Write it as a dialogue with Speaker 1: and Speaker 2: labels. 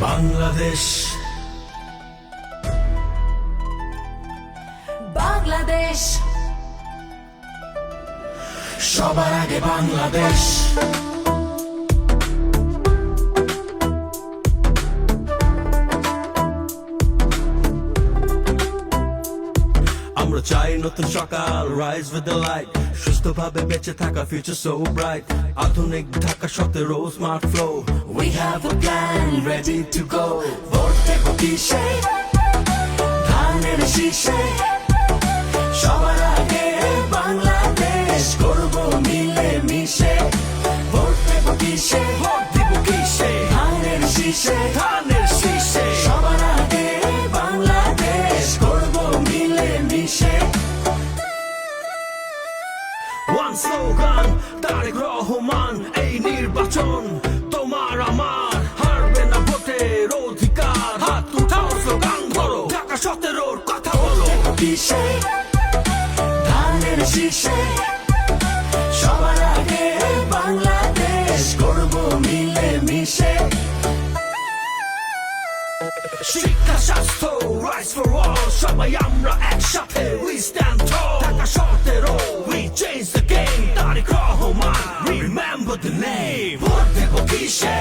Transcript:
Speaker 1: বাংলাদেশ
Speaker 2: বাংলাদেশ
Speaker 1: সবার আগে বাংলাদেশ আমরা চাই নতুন সকাল rise with the light সুস্থভাবে বেঁচে থাকা future so bright আধুনিক Dhaka 17 smart flow we have a plan ready to go ভোট দেব কিসে ধানের শীষে সবার আগে বাংলাদেশ করব মিলে মিশে ভোট দেব কিসে ধানের শীষে সবার আগে বাংলাদেশ করব মিলে মিশে One slogan তারেক রহমান এই নির্বাচন তোমার আমার হারবে না ভোটের অধিকার হাত উঠাও স্লোগান ধরো ঢাকা 17 কথা বলো কিসে ধানের শীষে সবার আগে বাংলাদেশ করব মিলে মিশে শিক্ষা স্বাস্থ্য rise for all সবাই আমরা একসাথে we stand tall Dhaka 17 we change the game Tarique Rahman remember the name ভোট দেব কিসে